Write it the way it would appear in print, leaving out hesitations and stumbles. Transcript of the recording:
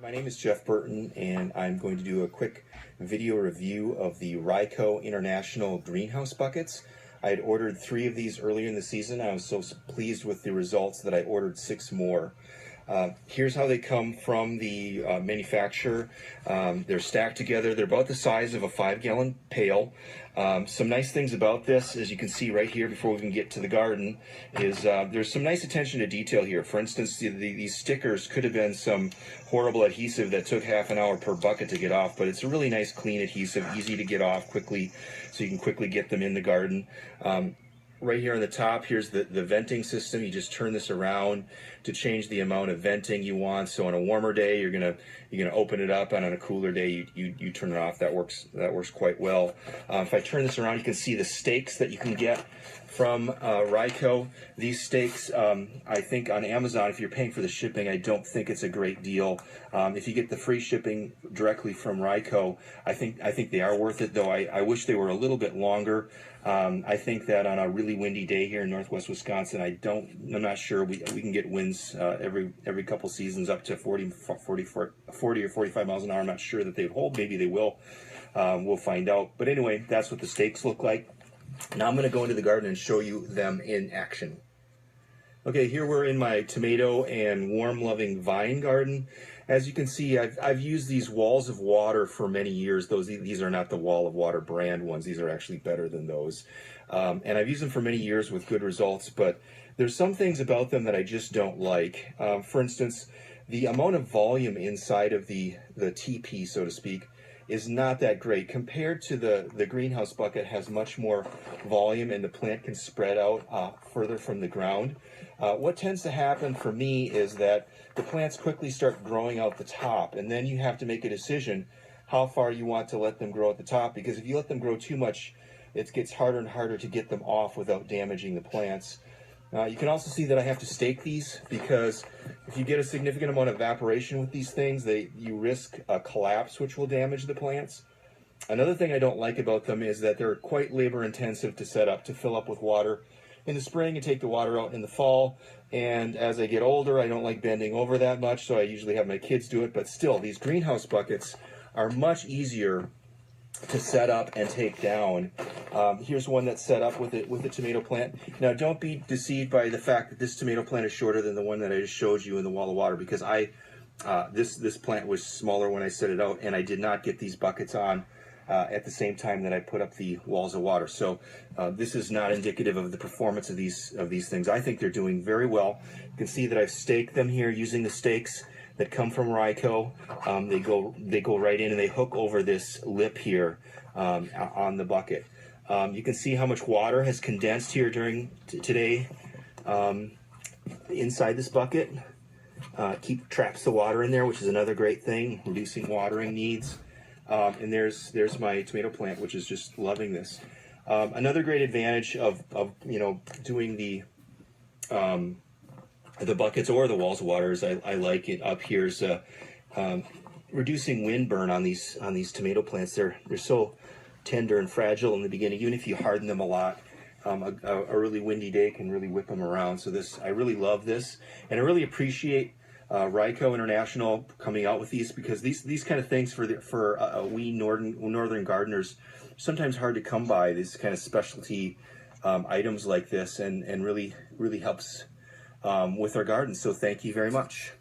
My name is Jeff Burton, and I'm going to do a quick video review of the Ryco International greenhouse buckets. I had ordered 3 of these earlier in the season. I was so pleased with the results that I ordered 6 more. Here's how they come from the manufacturer. They're stacked together. They're about the size of a 5-gallon pail. Some nice things about this, as you can see right here before we even get to the garden, is there's some nice attention to detail here. For instance, these stickers could have been some horrible adhesive that took half an hour per bucket to get off, but it's a really nice clean adhesive, easy to get off quickly, so you can quickly get them in the garden. Right here on the top, here's the venting system. You just turn this around to change the amount of venting you want. So on a warmer day, you're gonna open it up, and on a cooler day, you turn it off. That works quite well. If I turn this around, you can see the stakes that you can get from Ryco. These stakes, I think on Amazon, if you're paying for the shipping, I don't think it's a great deal. If you get the free shipping directly from Ryco, I think they are worth it, though I wish they were a little bit longer. I think that on a really windy day here in northwest Wisconsin, I'm not sure we can get winds every couple seasons up to 40 or 45 miles an hour. I'm not sure that they hold. Maybe they will. We'll find out. But anyway, that's what the stakes look like. Now I'm going to go into the garden and show you them in action. Okay, here we're in my tomato and warm-loving vine garden. As you can see, I've used these walls of water for many years. These are not the Wall of Water brand ones. These are actually better than those. And I've used them for many years with good results, but there's some things about them that I just don't like. For instance, the amount of volume inside of the TP, so to speak, is not that great. Compared to the greenhouse bucket, has much more volume, and the plant can spread out further from the ground. What tends to happen for me is that the plants quickly start growing out the top, and then you have to make a decision how far you want to let them grow at the top, because if you let them grow too much, it gets harder and harder to get them off without damaging the plants. You can also see that I have to stake these, because if you get a significant amount of evaporation with these things, you risk a collapse, which will damage the plants. Another thing I don't like about them is that they're quite labor intensive to set up, to fill up with water in the spring and take the water out in the fall. And as I get older, I don't like bending over that much, so I usually have my kids do it. But still, these greenhouse buckets are much easier to set up and take down. Here's one that's set up with a tomato plant. Now, don't be deceived by the fact that this tomato plant is shorter than the one that I just showed you in the Wall of Water, because this plant was smaller when I set it out, and I did not get these buckets on at the same time that I put up the walls of water. So this is not indicative of the performance of these things. I think they're doing very well. You can see that I've staked them here using the stakes that come from Ryco. They go right in, and they hook over this lip here on the bucket. You can see how much water has condensed here during today inside this bucket. Traps the water in there, which is another great thing, reducing watering needs. And there's my tomato plant, which is just loving this. Another great advantage of doing the buckets or the walls of water is I like it up here is reducing wind burn on these tomato plants. They're so tender and fragile in the beginning. Even if you harden them a lot, a really windy day can really whip them around. So I really love this, and I really appreciate Ryco International coming out with these, because these kind of things for we northern gardeners sometimes hard to come by. These kind of specialty items like this, and really helps with our gardens. So thank you very much.